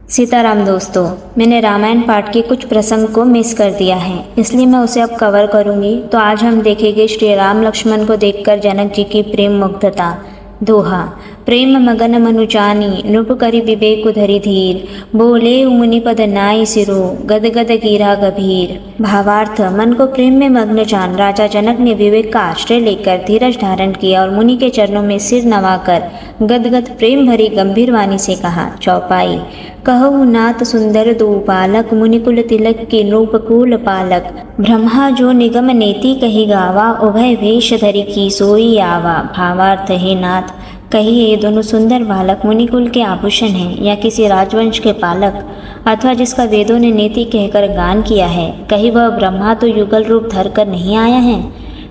सीताराम दोस्तों, मैंने रामायण पाठ के कुछ प्रसंग को मिस कर दिया है, इसलिए मैं उसे अब कवर करूंगी। तो आज हम देखेंगे श्री राम लक्ष्मण को देखकर जनक जी की प्रेम मुग्धता। दोहा। प्रेम मगन मनुजानी नृप करि विवेक धरि धीर, बोले मुनिपद नाई सिरो गद गद गिरा गभीर। भावार्थ, मन को प्रेम में मग्न जान राजा जनक ने विवेक का आश्रय लेकर धीरज धारण किया और मुनि के चरणों में सिर नवाकर गदगद प्रेम भरी गंभीर वाणी से कहा। चौपाई। कहु नाथ सुंदर दो बालक, मुनिकुल तिलक के नृपकुल पालक। ब्रह्मा जो निगम नेति कही गावा, उभय वेश धरि की सोई आवा। भावार्थ, हे नाथ, कहिए ये दोनों सुंदर बालक मुनिकुल के आभूषण हैं या किसी राजवंश के पालक, अथवा जिसका वेदों ने नीति कहकर गान किया है। कहीं वह ब्रह्मा तो युगल रूप धर कर नहीं आया है।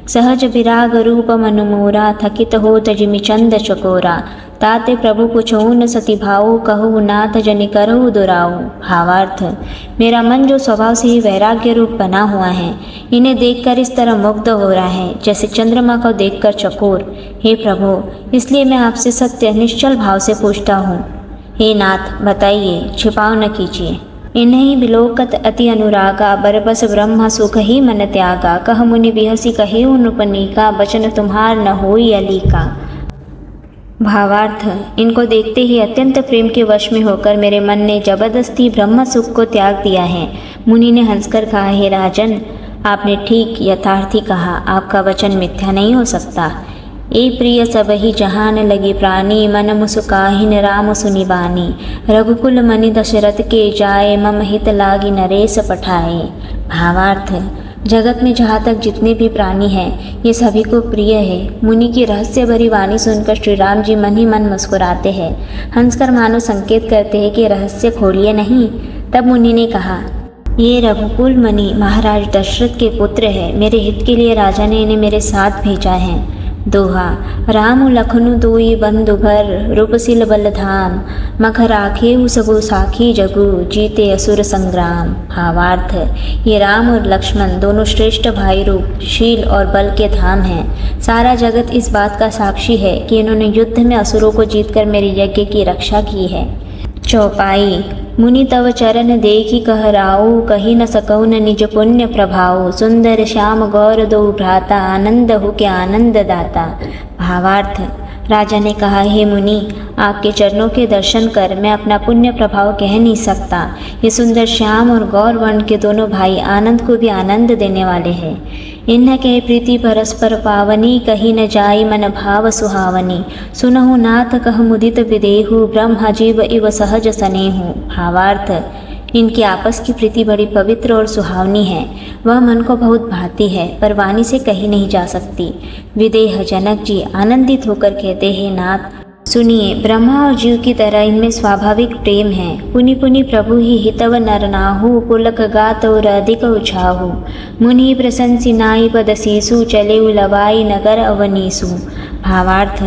सहज विराग रूप मनुमोरा, थकित हो तजिमि चंद चकोरा। ताते प्रभु पुछऊ न सती भाऊ, कहु नाथ जनि करहु दुराऊ। भावार्थ, मेरा मन जो स्वभाव से ही वैराग्य रूप बना हुआ है, इन्हें देखकर इस तरह मुग्ध हो रहा है जैसे चंद्रमा को देखकर चकोर। हे प्रभु, इसलिए मैं आपसे सत्य निश्चल भाव से पूछता हूँ। हे नाथ, बताइए, छिपाव न कीजिए। इन्हीं विलोकत अति अनुरागा, बरबस ब्रह्म सुख ही मन त्यागा। कह मुनि बिहसी कहे नृपनीका, बचन तुम्हार न होई अलीका। भावार्थ, इनको देखते ही अत्यंत प्रेम के वश में होकर मेरे मन ने जबरदस्ती ब्रह्म सुख को त्याग दिया है। मुनि ने हंसकर कहा, हे राजन, आपने ठीक यथार्थी कहा, आपका वचन मिथ्या नहीं हो सकता। ए प्रिय सब ही जहान लगे प्राणी, मन मुसुकाहिन राम सुनि बानी। रघुकुल मनि दशरथ के जाए, मम हित लागी नरेश पठाए। भावार्थ, जगत में जहाँ तक जितने भी प्राणी हैं, ये सभी को प्रिय है। मुनि की रहस्य भरी वाणी सुनकर श्री राम जी मन ही मन मुस्कुराते हैं, हंसकर मानो संकेत करते हैं कि रहस्य खोलिए नहीं। तब मुनि ने कहा, ये रघुकुल मणि महाराज दशरथ के पुत्र है। मेरे हित के लिए राजा ने इन्हें मेरे साथ भेजा है। दोहा। राम लखनु दोई बंधु घर, रूपसिल बल धाम। मख राखे सबु साखी जगु, जीते असुर संग्राम। भावार्थ, ये राम और लक्ष्मण दोनों श्रेष्ठ भाई रूप शील और बल के धाम हैं। सारा जगत इस बात का साक्षी है कि इन्होंने युद्ध में असुरों को जीतकर मेरे यज्ञ की रक्षा की है। चौपाई। मुनि तव चरण देखी कह राऊ, कही न सकऊ न निज पुण्य प्रभाऊ। सुंदर श्याम गौर दो भ्राता, आनंद हो के आनंद दाता। भावार्थ, राजा ने कहा, हे मुनि, आपके चरणों के दर्शन कर मैं अपना पुण्य प्रभाव कह नहीं सकता। ये सुंदर श्याम और गौर वर्ण के दोनों भाई आनंद को भी आनंद देने वाले हैं। इन्ह के प्रीति परस्पर पावनी, कही न जाई मन भाव सुहावनी। सुनहु नाथ कह मुदित विदेहु, ब्रह्म जीव इव सहज सनेहु। भावार्थ, इनकी आपस की प्रीति बड़ी पवित्र और सुहावनी है। वह मन को बहुत भाती है, पर वाणी से कही नहीं जा सकती। विदेह जनक जी आनंदित होकर कहते हैं, नाथ सुनिए, ब्रह्मा और जीव की तरह इनमें स्वाभाविक प्रेम है। पुनि पुनि प्रभु ही हितव नर नाहु, पुलक गात और अधिक उछाहु। मुनि प्रशंसी नाई पद सीसु, चले लवाई नगर अवनीसु। भावार्थ,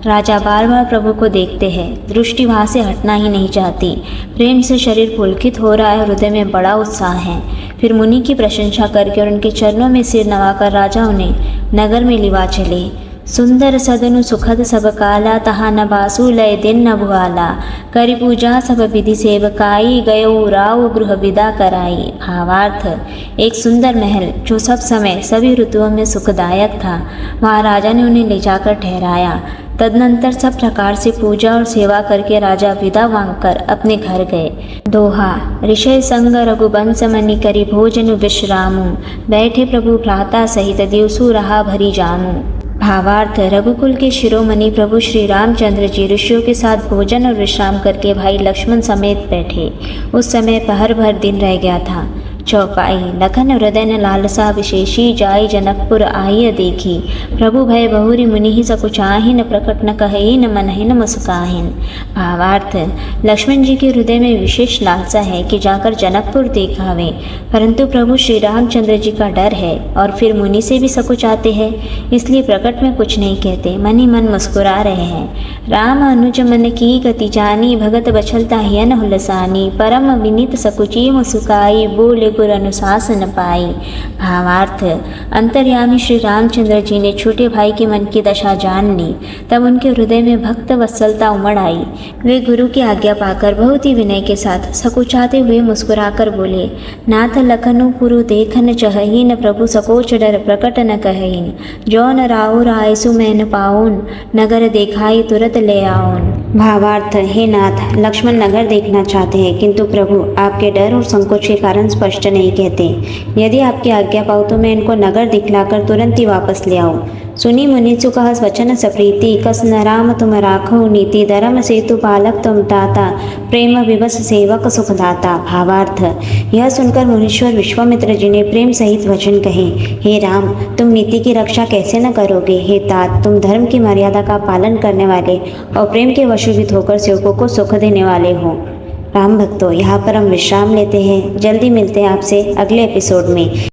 राजा बार बार प्रभु को देखते हैं, दृष्टि वहाँ से हटना ही नहीं चाहती। प्रेम से शरीर पुलकित हो रहा है, हृदय में बड़ा उत्साह है। फिर मुनि की प्रशंसा करके और उनके चरणों में सिर नवाकर राजा उन्हें नगर में लिवा चले। सुंदर सदनु सुखद सब काला, तहा न बासु लय दिन न भुआला। करि पूजा सब विधि सेवकाई, गयो राव गृह विदा कराई। भावार्थ, एक सुंदर महल जो सब समय सभी ऋतुओं में सुखदायक था, वहाँ राजा ने उन्हें ले जाकर ठहराया। तदनंतर सब प्रकार से पूजा और सेवा करके राजा विदा मांगकर अपने घर गए। दोहा। ऋषय संग रघुबंश मनि करि भोजन विश्रामु, बैठे प्रभु भ्राता सहित दिवसु रहा भरी जामु। भावार्थ, रघुकुल के शिरोमणि प्रभु श्री रामचंद्र जी ऋषियों के साथ भोजन और विश्राम करके भाई लक्ष्मण समेत बैठे। उस समय पहर भर दिन रह गया था। चौपाई। लखन हृदय न लालसा विशेषी, जाय जनकपुर आइय देखी। प्रभु भय बहुरी मुनि ही सकुचाहिन, प्रकट न कहे न मनहिन मुस्काहिन। भावार्थ, लक्ष्मण जी के हृदय में विशेष लालसा है कि जाकर जनकपुर देखावे, परंतु प्रभु श्री रामचंद्र जी का डर है और फिर मुनि से भी सकुचाते हैं, इसलिए प्रकट में कुछ नहीं कहते, मन ही मन मुस्कुरा रहे हैं। राम अनुज मन की गति जानी, भगत बछलता हियन हुलसानी। परम विनीत सकुची मुस्काई, बोले गुर अनुशासन पाई। भावार्थ, अंतर्यामी श्री रामचंद्र जी ने छोटे भाई के मन की दशा जान ली। तब उनके हृदय में भक्त वत्सलता उमड़ आई। वे गुरु की आज्ञा पाकर बहुत ही विनय के साथ सकुचाते हुए मुस्कुराकर बोले, नाथ लखनु पुरु देखन चहहीन, प्रभु सकोच डर प्रकट न कहहीन। जो न राहु रायसु मैं न पाऊन, नगर देखाई तुरत ले आओन। भावार्थ, हे नाथ, लक्ष्मण नगर देखना चाहते हैं, किंतु प्रभु आपके डर और संकोच के कारण स्पष्ट नहीं कहते। यदि आपकी आज्ञा पाऊँ तो मैं इनको नगर दिखलाकर तुरंत ही वापस ले आऊँ। सुनी मुनिसु कहस वचन सप्रीति, कस न राम तुम राखो नीति। धर्म सेतु पालक तुम ताता, प्रेम विवश सेवक सुखदाता। भावार्थ, यह सुनकर मुनीश्वर विश्वामित्र जी ने प्रेम सहित वचन कहे, हे राम, तुम नीति की रक्षा कैसे न करोगे। हे तात, तुम धर्म की मर्यादा का पालन करने वाले और प्रेम के वशीभूत होकर सेवकों को सुख देने वाले हो। राम भक्तों, यहाँ पर हम विश्राम लेते हैं। जल्दी मिलते हैं आपसे अगले एपिसोड में।